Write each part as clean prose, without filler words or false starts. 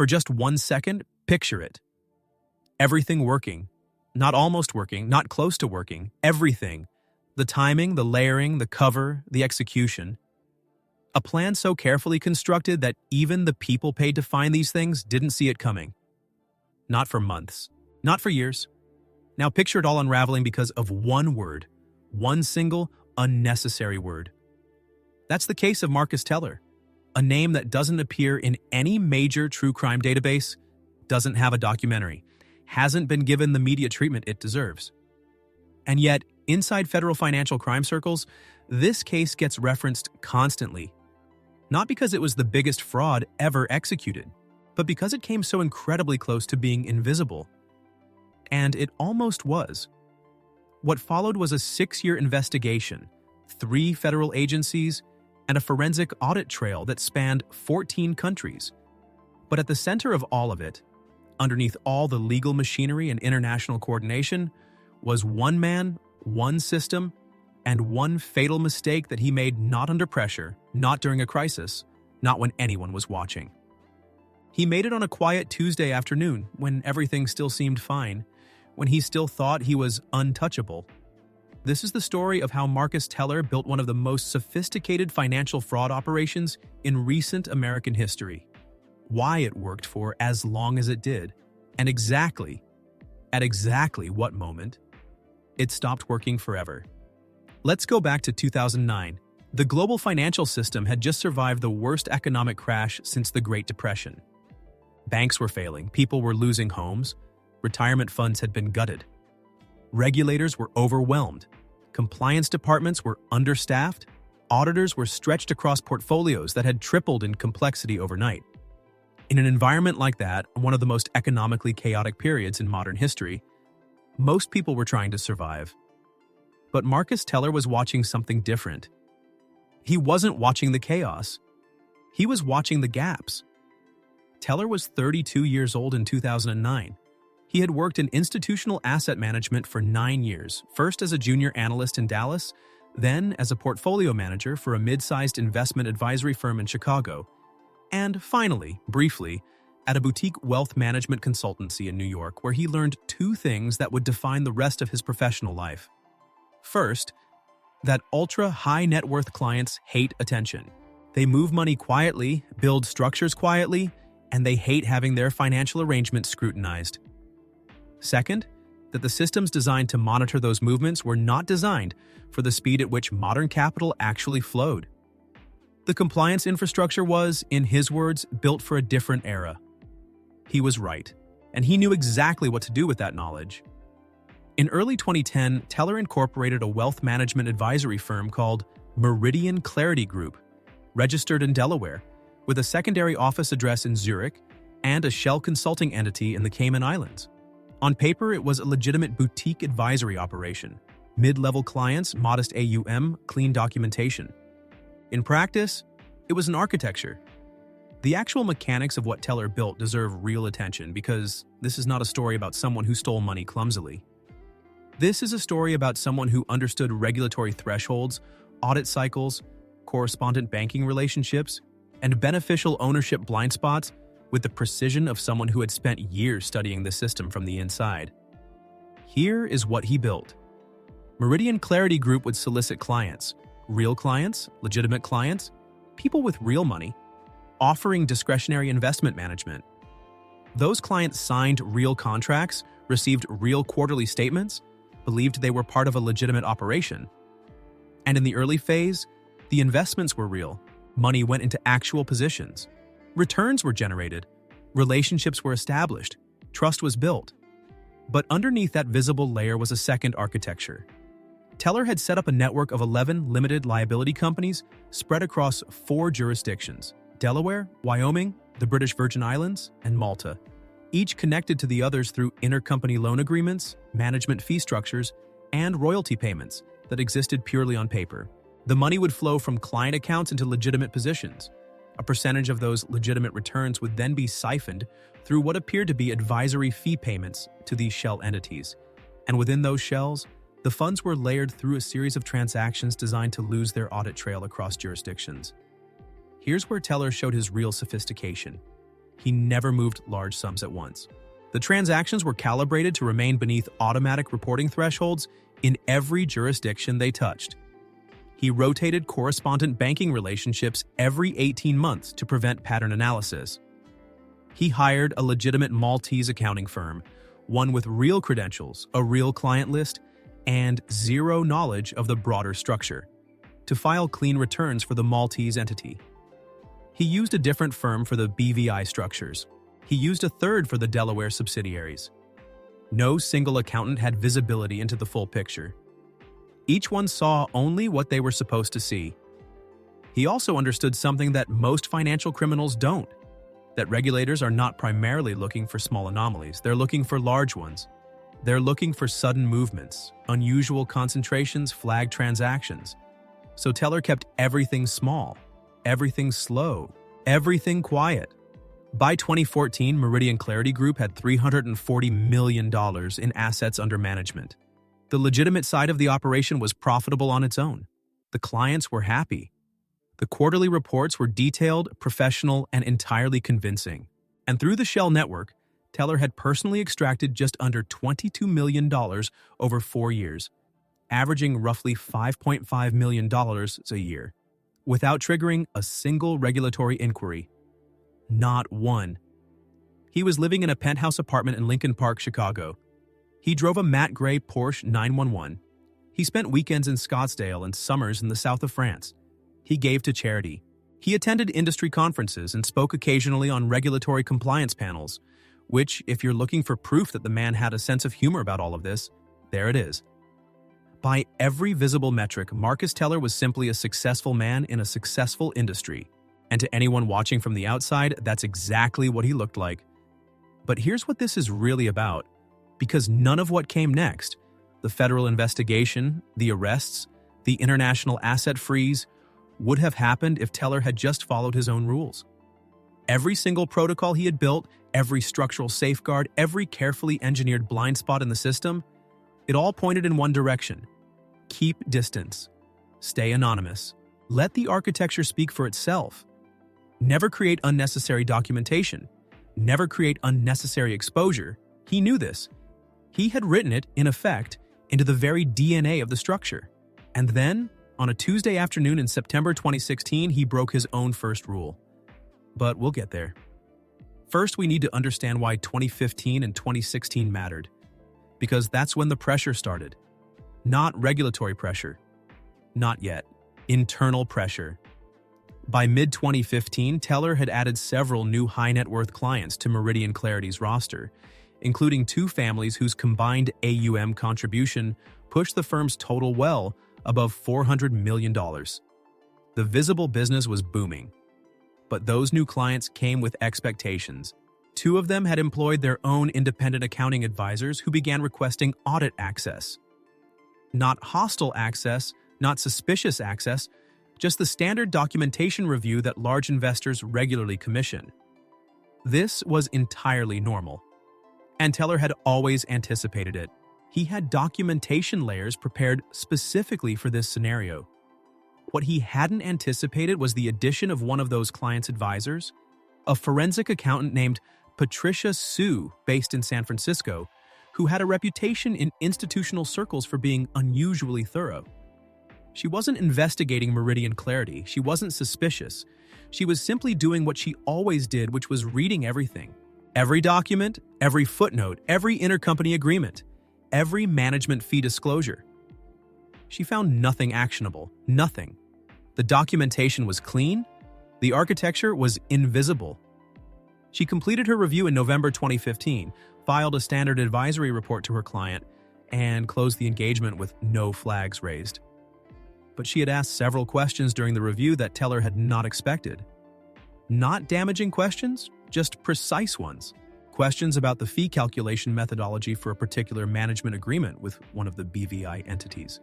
For just 1 second, picture it. Everything working. Not almost working, not close to working, everything. The timing, the layering, the cover, the execution. A plan so carefully constructed that even the people paid to find these things didn't see it coming. Not for months, not for years. Now picture it all unraveling because of one word, one single, unnecessary word. That's the case of Marcus Teller, a name that doesn't appear in any major true crime database, doesn't have a documentary, hasn't been given the media treatment it deserves. And yet, inside federal financial crime circles, this case gets referenced constantly. Not because it was the biggest fraud ever executed, but because it came so incredibly close to being invisible. And it almost was. What followed was a 6-year investigation, 3 federal agencies, and a forensic audit trail that spanned 14 countries. But at the center of all of it, underneath all the legal machinery and international coordination, was one man, one system, and one fatal mistake that he made not under pressure, not during a crisis, not when anyone was watching. He made it on a quiet Tuesday afternoon when everything still seemed fine, when he still thought he was untouchable. This is the story of how Marcus Teller built one of the most sophisticated financial fraud operations in recent American history, why it worked for as long as it did, and at exactly what moment it stopped working forever. Let's go back to 2009. The global financial system had just survived the worst economic crash since the Great Depression. Banks were failing, people were losing homes, retirement funds had been gutted. Regulators were overwhelmed, compliance departments were understaffed, auditors were stretched across portfolios that had tripled in complexity overnight. In an environment like that, one of the most economically chaotic periods in modern history, most people were trying to survive. But Marcus Teller was watching something different. He wasn't watching the chaos. He was watching the gaps. Teller was 32 years old in 2009. He had worked in institutional asset management for 9 years, first as a junior analyst in Dallas, then as a portfolio manager for a mid-sized investment advisory firm in Chicago, and finally, briefly, at a boutique wealth management consultancy in New York where he learned 2 things that would define the rest of his professional life. First, that ultra-high net worth clients hate attention. They move money quietly, build structures quietly, and they hate having their financial arrangements scrutinized. Second, that the systems designed to monitor those movements were not designed for the speed at which modern capital actually flowed. The compliance infrastructure was, in his words, built for a different era. He was right, and he knew exactly what to do with that knowledge. In early 2010, Teller incorporated a wealth management advisory firm called Meridian Clarity Group, registered in Delaware, with a secondary office address in Zurich and a shell consulting entity in the Cayman Islands. On paper, it was a legitimate boutique advisory operation. Mid-level clients, modest AUM, clean documentation. In practice, it was an architecture. The actual mechanics of what Teller built deserve real attention because this is not a story about someone who stole money clumsily. This is a story about someone who understood regulatory thresholds, audit cycles, correspondent banking relationships, and beneficial ownership blind spots with the precision of someone who had spent years studying the system from the inside. Here is what he built. Meridian Clarity Group would solicit clients, real clients, legitimate clients, people with real money, offering discretionary investment management. Those clients signed real contracts, received real quarterly statements, believed they were part of a legitimate operation. And in the early phase, the investments were real. Money went into actual positions. Returns were generated. Relationships were established. Trust was built. But underneath that visible layer was a second architecture. Teller had set up a network of 11 limited liability companies spread across 4 jurisdictions: Delaware, Wyoming, the British Virgin Islands, and Malta, each connected to the others through intercompany loan agreements, management fee structures, and royalty payments that existed purely on paper. The money would flow from client accounts into legitimate positions. A percentage of those legitimate returns would then be siphoned through what appeared to be advisory fee payments to these shell entities. And within those shells, the funds were layered through a series of transactions designed to lose their audit trail across jurisdictions. Here's where Teller showed his real sophistication. He never moved large sums at once. The transactions were calibrated to remain beneath automatic reporting thresholds in every jurisdiction they touched. He rotated correspondent banking relationships every 18 months to prevent pattern analysis. He hired a legitimate Maltese accounting firm, one with real credentials, a real client list, and zero knowledge of the broader structure, to file clean returns for the Maltese entity. He used a different firm for the BVI structures. He used a third for the Delaware subsidiaries. No single accountant had visibility into the full picture. Each one saw only what they were supposed to see. He also understood something that most financial criminals don't, that regulators are not primarily looking for small anomalies, they're looking for large ones. They're looking for sudden movements, unusual concentrations, flagged transactions. So Teller kept everything small, everything slow, everything quiet. By 2014, Meridian Clarity Group had $340 million in assets under management. The legitimate side of the operation was profitable on its own. The clients were happy. The quarterly reports were detailed, professional, and entirely convincing. And through the Shell network, Teller had personally extracted just under $22 million over 4 years, averaging roughly $5.5 million a year, without triggering a single regulatory inquiry. Not one. He was living in a penthouse apartment in Lincoln Park, Chicago. He drove a matte gray Porsche 911. He spent weekends in Scottsdale and summers in the south of France. He gave to charity. He attended industry conferences and spoke occasionally on regulatory compliance panels, which, if you're looking for proof that the man had a sense of humor about all of this, there it is. By every visible metric, Marcus Teller was simply a successful man in a successful industry. And to anyone watching from the outside, that's exactly what he looked like. But here's what this is really about. Because none of what came next, the federal investigation, the arrests, the international asset freeze, would have happened if Teller had just followed his own rules. Every single protocol he had built, every structural safeguard, every carefully engineered blind spot in the system, it all pointed in one direction. Keep distance. Stay anonymous. Let the architecture speak for itself. Never create unnecessary documentation. Never create unnecessary exposure. He knew this. He had written it, in effect, into the very DNA of the structure. And then, on a Tuesday afternoon in September 2016, he broke his own first rule. But we'll get there. First, we need to understand why 2015 and 2016 mattered. Because that's when the pressure started. Not regulatory pressure. Not yet. Internal pressure. By mid-2015, Teller had added several new high-net-worth clients to Meridian Clarity's roster, including 2 families whose combined AUM contribution pushed the firm's total well above $400 million. The visible business was booming. But those new clients came with expectations. 2 of them had employed their own independent accounting advisors who began requesting audit access. Not hostile access, not suspicious access, just the standard documentation review that large investors regularly commission. This was entirely normal. And Teller had always anticipated it. He had documentation layers prepared specifically for this scenario. What he hadn't anticipated was the addition of one of those clients' advisors, a forensic accountant named Patricia Sue, based in San Francisco, who had a reputation in institutional circles for being unusually thorough. She wasn't investigating Meridian Clarity. She wasn't suspicious. She was simply doing what she always did, which was reading everything. Every document, every footnote, every intercompany agreement, every management fee disclosure. She found nothing actionable, nothing. The documentation was clean. The architecture was invisible. She completed her review in November 2015, filed a standard advisory report to her client, and closed the engagement with no flags raised. But she had asked several questions during the review that Teller had not expected. Not damaging questions, just precise ones. Questions about the fee calculation methodology for a particular management agreement with one of the BVI entities.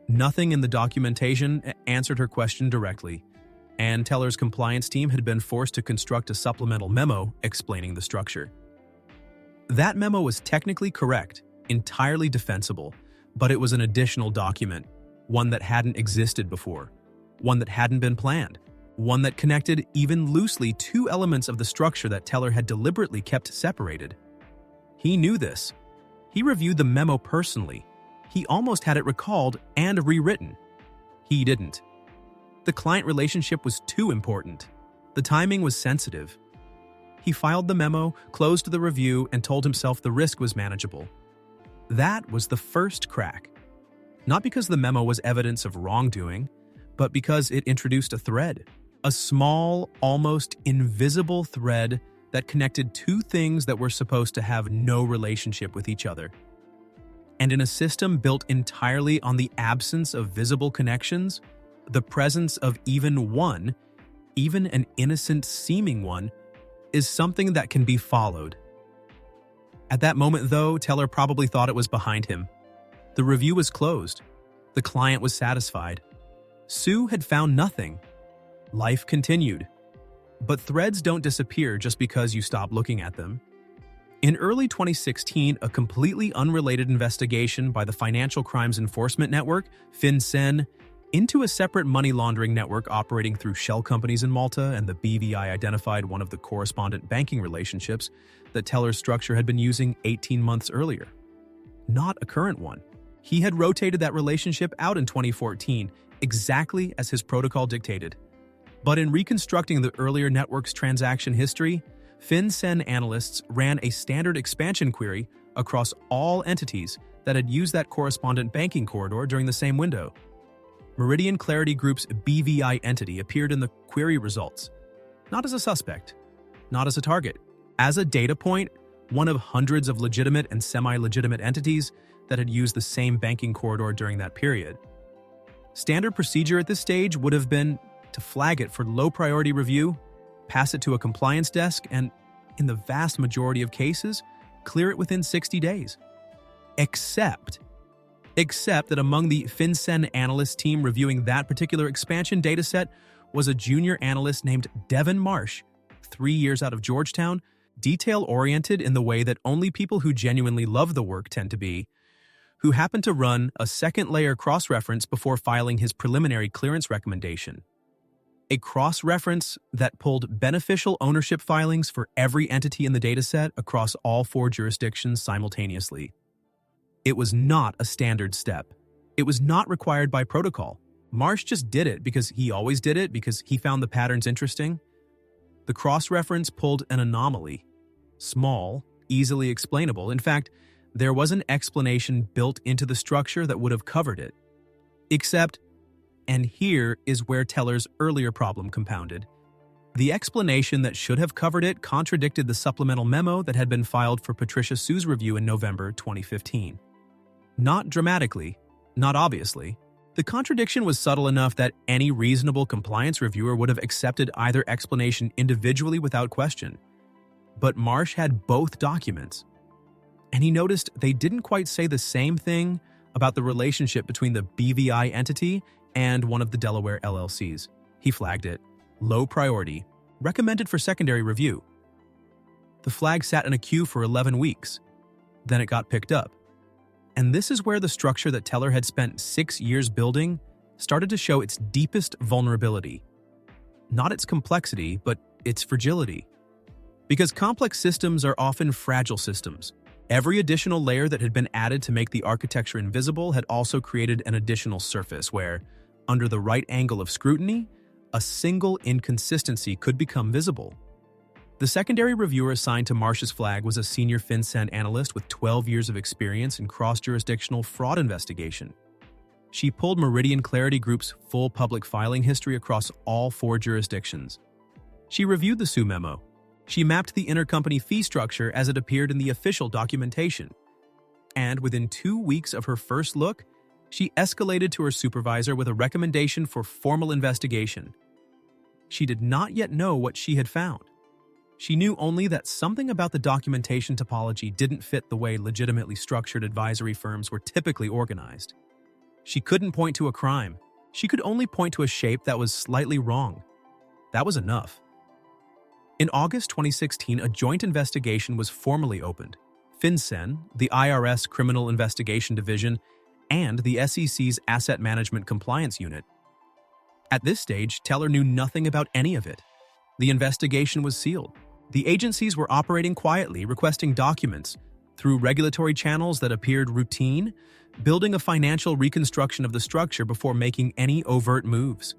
Nothing in the documentation answered her question directly, and Teller's compliance team had been forced to construct a supplemental memo explaining the structure. That memo was technically correct, entirely defensible, but it was an additional document, one that hadn't existed before, one that hadn't been planned, one that connected even loosely two elements of the structure that Teller had deliberately kept separated. He knew this. He reviewed the memo personally. He almost had it recalled and rewritten. He didn't. The client relationship was too important. The timing was sensitive. He filed the memo, closed the review, and told himself the risk was manageable. That was the first crack. Not because the memo was evidence of wrongdoing, but because it introduced a thread. A small, almost invisible thread that connected two things that were supposed to have no relationship with each other. And in a system built entirely on the absence of visible connections, the presence of even one, even an innocent seeming one, is something that can be followed. At that moment, though, Teller probably thought it was behind him. The review was closed. The client was satisfied. Sue had found nothing. Life continued. But threads don't disappear just because you stop looking at them. In early 2016, a completely unrelated investigation by the Financial Crimes Enforcement Network, FinCEN, into a separate money laundering network operating through shell companies in Malta, and the BVI identified one of the correspondent banking relationships that Teller's structure had been using 18 months earlier. Not a current one. He had rotated that relationship out in 2014, exactly as his protocol dictated. But in reconstructing the earlier network's transaction history, FinCEN analysts ran a standard expansion query across all entities that had used that correspondent banking corridor during the same window. Meridian Clarity Group's BVI entity appeared in the query results, not as a suspect, not as a target, as a data point, one of hundreds of legitimate and semi-legitimate entities that had used the same banking corridor during that period. Standard procedure at this stage would have been to flag it for low-priority review, pass it to a compliance desk, and, in the vast majority of cases, clear it within 60 days. Except that among the FinCEN analyst team reviewing that particular expansion dataset was a junior analyst named Devin Marsh, 3 years out of Georgetown, detail-oriented in the way that only people who genuinely love the work tend to be, who happened to run a second-layer cross-reference before filing his preliminary clearance recommendation. A cross-reference that pulled beneficial ownership filings for every entity in the dataset across all 4 jurisdictions simultaneously. It was not a standard step. It was not required by protocol. Marsh just did it because he always did it, because he found the patterns interesting. The cross-reference pulled an anomaly. Small, easily explainable. In fact, there was an explanation built into the structure that would have covered it. Except, and here is where Teller's earlier problem compounded, the explanation that should have covered it contradicted the supplemental memo that had been filed for Patricia Sue's review in November 2015. Not dramatically, not obviously. The contradiction was subtle enough that any reasonable compliance reviewer would have accepted either explanation individually without question. But Marsh had both documents, and he noticed they didn't quite say the same thing about the relationship between the BVI entity and one of the Delaware LLCs. He flagged it. Low priority. Recommended for secondary review. The flag sat in a queue for 11 weeks. Then it got picked up. And this is where the structure that Teller had spent 6 years building started to show its deepest vulnerability. Not its complexity, but its fragility. Because complex systems are often fragile systems. Every additional layer that had been added to make the architecture invisible had also created an additional surface where, under the right angle of scrutiny, a single inconsistency could become visible. The secondary reviewer assigned to Marsh's flag was a senior FinCEN analyst with 12 years of experience in cross-jurisdictional fraud investigation. She pulled Meridian Clarity Group's full public filing history across all 4 jurisdictions. She reviewed the Sue memo. She mapped the intercompany fee structure as it appeared in the official documentation. And within 2 weeks of her first look, she escalated to her supervisor with a recommendation for formal investigation. She did not yet know what she had found. She knew only that something about the documentation topology didn't fit the way legitimately structured advisory firms were typically organized. She couldn't point to a crime. She could only point to a shape that was slightly wrong. That was enough. In August 2016, a joint investigation was formally opened. FinCEN, the IRS Criminal Investigation Division, and the SEC's Asset Management Compliance Unit. At this stage, Teller knew nothing about any of it. The investigation was sealed. The agencies were operating quietly, requesting documents through regulatory channels that appeared routine, building a financial reconstruction of the structure before making any overt moves.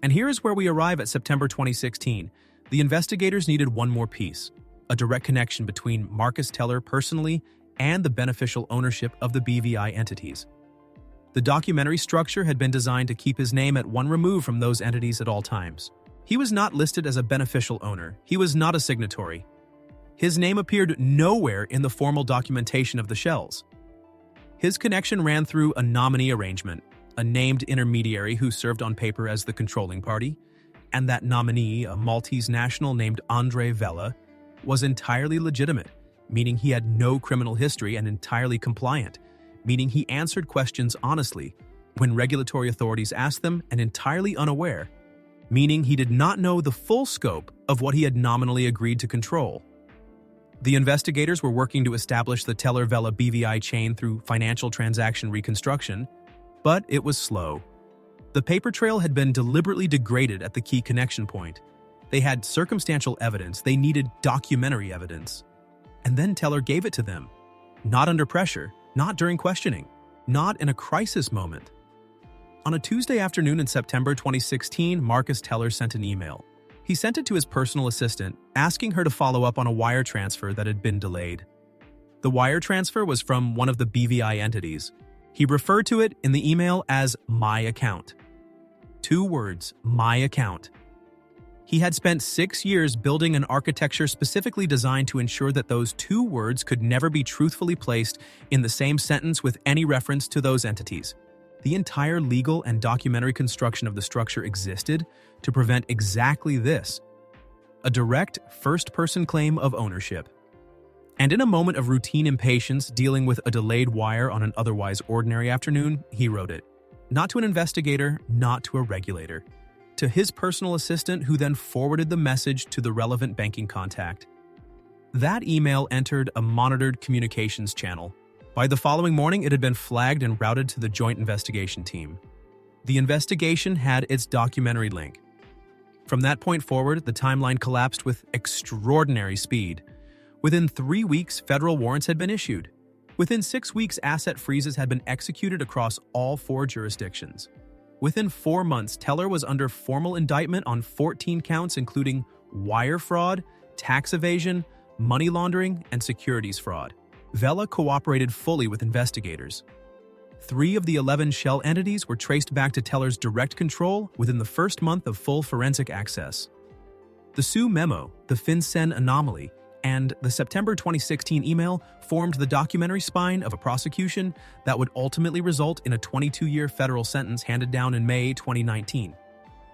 And here is where we arrive at September 2016. The investigators needed one more piece, a direct connection between Marcus Teller personally and the beneficial ownership of the BVI entities. The documentary structure had been designed to keep his name at one remove from those entities at all times. He was not listed as a beneficial owner. He was not a signatory. His name appeared nowhere in the formal documentation of the shells. His connection ran through a nominee arrangement, a named intermediary who served on paper as the controlling party, and that nominee, a Maltese national named Andre Vella, was entirely legitimate, meaning he had no criminal history, and entirely compliant, meaning he answered questions honestly when regulatory authorities asked them, and entirely unaware, meaning he did not know the full scope of what he had nominally agreed to control. The investigators were working to establish the Teller-Vella BVI chain through financial transaction reconstruction, but it was slow. The paper trail had been deliberately degraded at the key connection point. They had circumstantial evidence, they needed documentary evidence. And then Teller gave it to them. Not under pressure, not during questioning, not in a crisis moment. On a Tuesday afternoon in September 2016, Marcus Teller sent an email. He sent it to his personal assistant, asking her to follow up on a wire transfer that had been delayed. The wire transfer was from one of the BVI entities. He referred to it in the email as my account. 2 words, my account. He had spent 6 years building an architecture specifically designed to ensure that those 2 words could never be truthfully placed in the same sentence with any reference to those entities. The entire legal and documentary construction of the structure existed to prevent exactly this, a direct first-person claim of ownership. And in a moment of routine impatience dealing with a delayed wire on an otherwise ordinary afternoon, he wrote it. Not to an investigator, not to a regulator. To his personal assistant, who then forwarded the message to the relevant banking contact. That email entered a monitored communications channel. By the following morning, it had been flagged and routed to the Joint Investigation Team. The investigation had its documentary link. From that point forward, the timeline collapsed with extraordinary speed. Within 3 weeks, federal warrants had been issued. Within 6 weeks, asset freezes had been executed across all 4 jurisdictions. Within 4 months, Teller was under formal indictment on 14 counts, including wire fraud, tax evasion, money laundering, and securities fraud. Vella cooperated fully with investigators. 3 of the 11 shell entities were traced back to Teller's direct control within the first month of full forensic access. The Sue memo, the FinCEN anomaly, and the September 2016 email formed the documentary spine of a prosecution that would ultimately result in a 22-year federal sentence handed down in May 2019.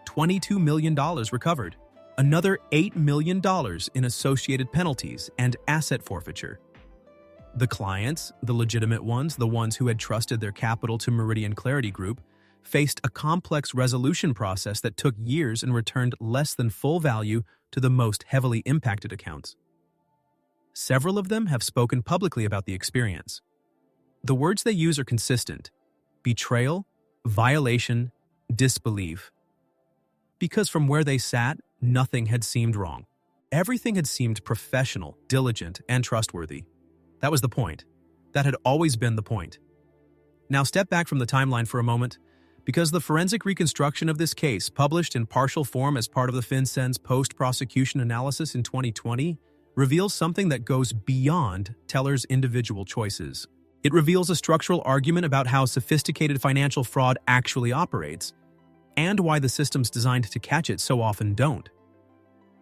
$22 million recovered. Another $8 million in associated penalties and asset forfeiture. The clients, the legitimate ones, the ones who had trusted their capital to Meridian Clarity Group, faced a complex resolution process that took years and returned less than full value to the most heavily impacted accounts. Several of them have spoken publicly about the experience. The words they use are consistent: betrayal, violation, disbelief. Because from where they sat, nothing had seemed wrong. Everything had seemed professional, diligent, and trustworthy. That was the point. That had always been the point. Now step back from the timeline for a moment, because the forensic reconstruction of this case, published in partial form as part of the FinCEN's post-prosecution analysis in 2020, reveals something that goes beyond Teller's individual choices. It reveals a structural argument about how sophisticated financial fraud actually operates, and why the systems designed to catch it so often don't.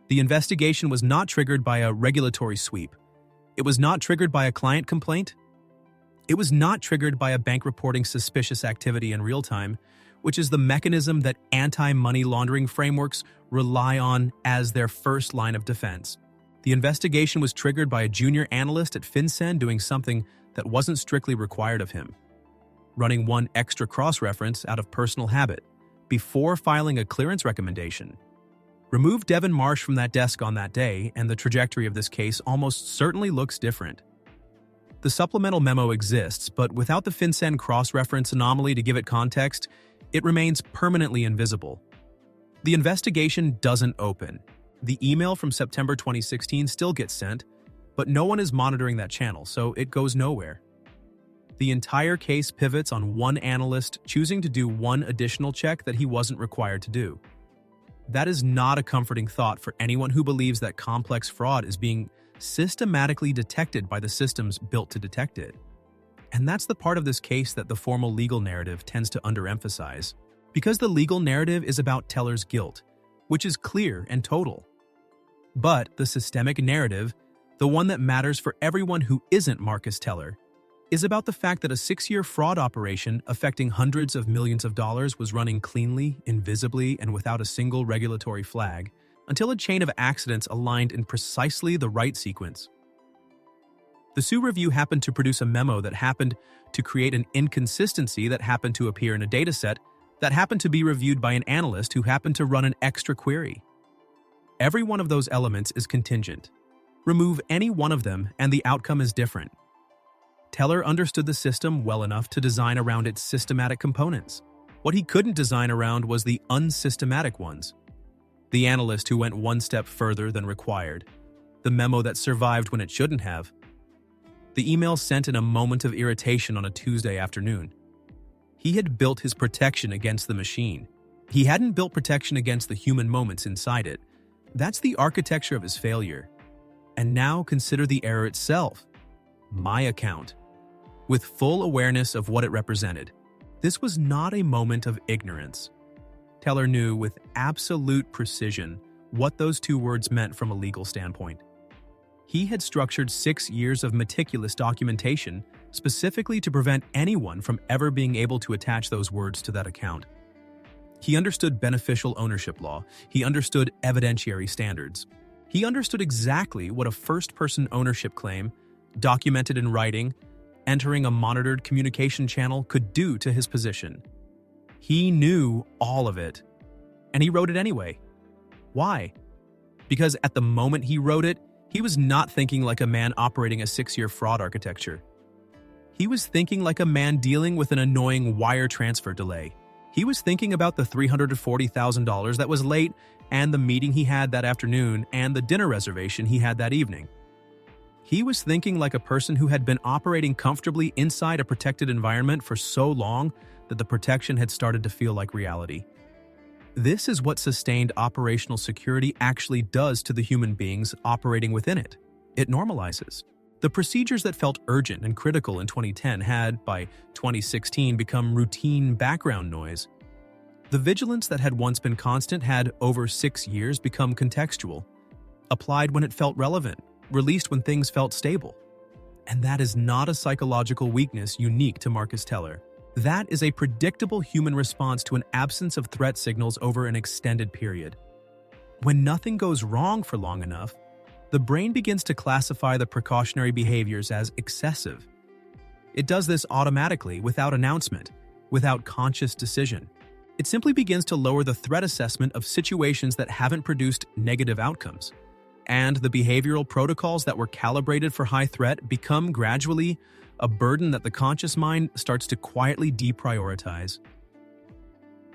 The investigation was not triggered by a regulatory sweep. It was not triggered by a client complaint. It was not triggered by a bank reporting suspicious activity in real time, which is the mechanism that anti-money laundering frameworks rely on as their first line of defense. The investigation was triggered by a junior analyst at FinCEN doing something that wasn't strictly required of him, running one extra cross-reference out of personal habit before filing a clearance recommendation. Remove Devin Marsh from that desk on that day, and the trajectory of this case almost certainly looks different. The supplemental memo exists, but without the FinCEN cross-reference anomaly to give it context, it remains permanently invisible. The investigation doesn't open. The email from September 2016 still gets sent, but no one is monitoring that channel, so it goes nowhere. The entire case pivots on one analyst choosing to do one additional check that he wasn't required to do. That is not a comforting thought for anyone who believes that complex fraud is being systematically detected by the systems built to detect it. And that's the part of this case that the formal legal narrative tends to underemphasize, because the legal narrative is about Teller's guilt, which is clear and total. But the systemic narrative, the one that matters for everyone who isn't Marcus Teller, is about the fact that a 6-year fraud operation affecting hundreds of millions of dollars was running cleanly, invisibly, and without a single regulatory flag, until a chain of accidents aligned in precisely the right sequence. The Sioux Review happened to produce a memo that happened to create an inconsistency that happened to appear in a dataset that happened to be reviewed by an analyst who happened to run an extra query. Every one of those elements is contingent. Remove any one of them and the outcome is different. Teller understood the system well enough to design around its systematic components. What he couldn't design around was the unsystematic ones. The analyst who went one step further than required. The memo that survived when it shouldn't have. The email sent in a moment of irritation on a Tuesday afternoon. He had built his protection against the machine. He hadn't built protection against the human moments inside it. That's the architecture of his failure. And now consider the error itself. My account. With full awareness of what it represented, this was not a moment of ignorance. Teller knew with absolute precision what those two words meant from a legal standpoint. He had structured 6 years of meticulous documentation specifically to prevent anyone from ever being able to attach those words to that account. He understood beneficial ownership law. He understood evidentiary standards. He understood exactly what a first-person ownership claim, documented in writing, entering a monitored communication channel could do to his position. He knew all of it, and he wrote it anyway. Why? Because at the moment he wrote it, he was not thinking like a man operating a 6-year fraud architecture. He was thinking like a man dealing with an annoying wire transfer delay. He was thinking about the $340,000 that was late and the meeting he had that afternoon and the dinner reservation he had that evening. He was thinking like a person who had been operating comfortably inside a protected environment for so long that the protection had started to feel like reality. This is what sustained operational security actually does to the human beings operating within it. It normalizes. The procedures that felt urgent and critical in 2010 had, by 2016, become routine background noise. The vigilance that had once been constant had, over 6 years, become contextual, applied when it felt relevant, released when things felt stable. And that is not a psychological weakness unique to Marcus Teller. That is a predictable human response to an absence of threat signals over an extended period. When nothing goes wrong for long enough, the brain begins to classify the precautionary behaviors as excessive. It does this automatically, without announcement, without conscious decision. It simply begins to lower the threat assessment of situations that haven't produced negative outcomes. And the behavioral protocols that were calibrated for high threat become gradually a burden that the conscious mind starts to quietly deprioritize.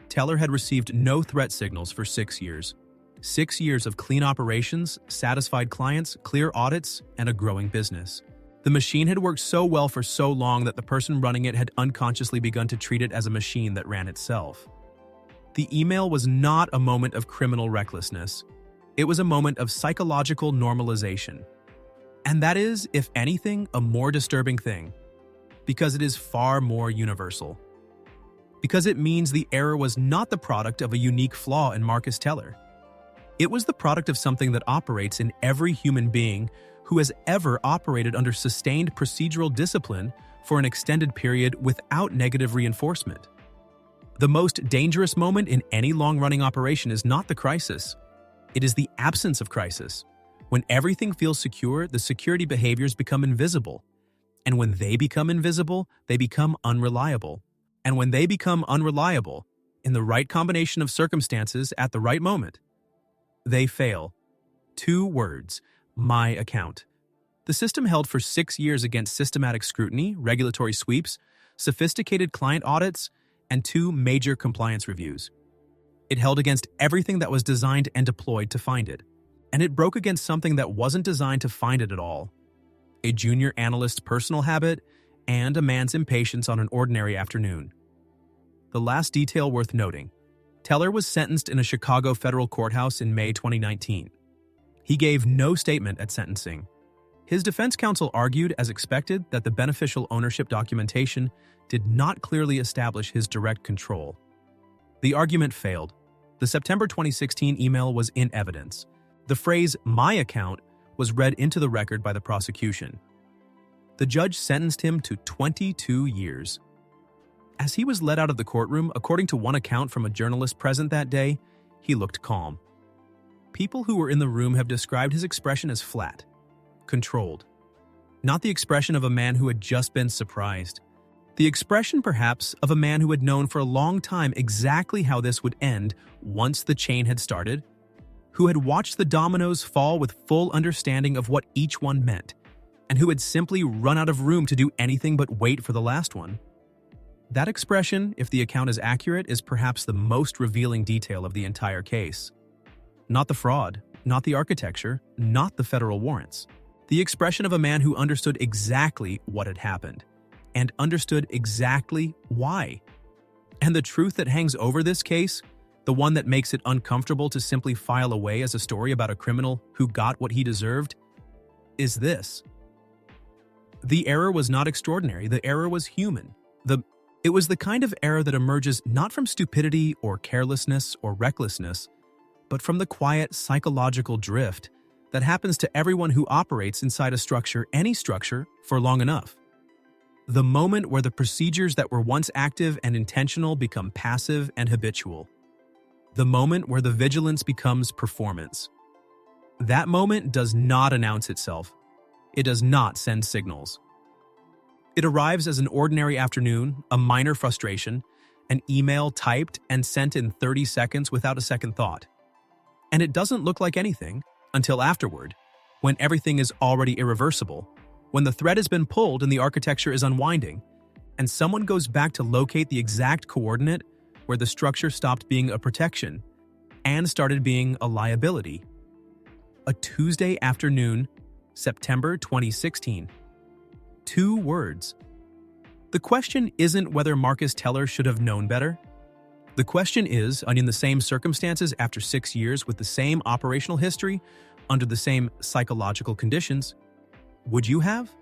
Teller had received no threat signals for 6 years. 6 years of clean operations, satisfied clients, clear audits, and a growing business. The machine had worked so well for so long that the person running it had unconsciously begun to treat it as a machine that ran itself. The email was not a moment of criminal recklessness. It was a moment of psychological normalization. And that is, if anything, a more disturbing thing, because it is far more universal. Because it means the error was not the product of a unique flaw in Marcus Teller. It was the product of something that operates in every human being who has ever operated under sustained procedural discipline for an extended period without negative reinforcement. The most dangerous moment in any long-running operation is not the crisis. It is the absence of crisis. When everything feels secure, the security behaviors become invisible. And when they become invisible, they become unreliable. And when they become unreliable, in the right combination of circumstances at the right moment, they fail. 2 words: my account. The system held for 6 years against systematic scrutiny, regulatory sweeps, sophisticated client audits, and 2 major compliance reviews. It held against everything that was designed and deployed to find it. And it broke against something that wasn't designed to find it at all: a junior analyst's personal habit and a man's impatience on an ordinary afternoon. The last detail worth noting: Teller was sentenced in a Chicago federal courthouse in May 2019. He gave no statement at sentencing. His defense counsel argued, as expected, that the beneficial ownership documentation did not clearly establish his direct control. The argument failed. The September 2016 email was in evidence. The phrase "my account" was read into the record by the prosecution. The judge sentenced him to 22 years. As he was led out of the courtroom, according to one account from a journalist present that day, he looked calm. People who were in the room have described his expression as flat, controlled. Not the expression of a man who had just been surprised. The expression, perhaps, of a man who had known for a long time exactly how this would end once the chain had started, who had watched the dominoes fall with full understanding of what each one meant, and who had simply run out of room to do anything but wait for the last one. That expression, if the account is accurate, is perhaps the most revealing detail of the entire case. Not the fraud, not the architecture, not the federal warrants. The expression of a man who understood exactly what had happened, and understood exactly why. And the truth that hangs over this case, the one that makes it uncomfortable to simply file away as a story about a criminal who got what he deserved, is this: the error was not extraordinary, the error was human. It was the kind of error that emerges not from stupidity or carelessness or recklessness, but from the quiet psychological drift that happens to everyone who operates inside a structure, any structure, for long enough. The moment where the procedures that were once active and intentional become passive and habitual. The moment where the vigilance becomes performance. That moment does not announce itself. It does not send signals. It arrives as an ordinary afternoon, a minor frustration, an email typed and sent in 30 seconds without a second thought. And it doesn't look like anything until afterward, when everything is already irreversible, when the thread has been pulled and the architecture is unwinding, and someone goes back to locate the exact coordinate where the structure stopped being a protection and started being a liability. A Tuesday afternoon, September 2016. 2 words. The question isn't whether Marcus Teller should have known better. The question is, and in the same circumstances after 6 years with the same operational history, under the same psychological conditions, would you have?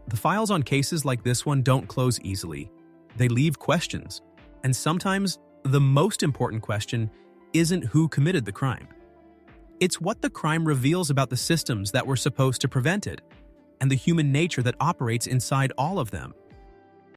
The files on cases like this one don't close easily. They leave questions. And sometimes the most important question isn't who committed the crime. It's what the crime reveals about the systems that were supposed to prevent it, and the human nature that operates inside all of them.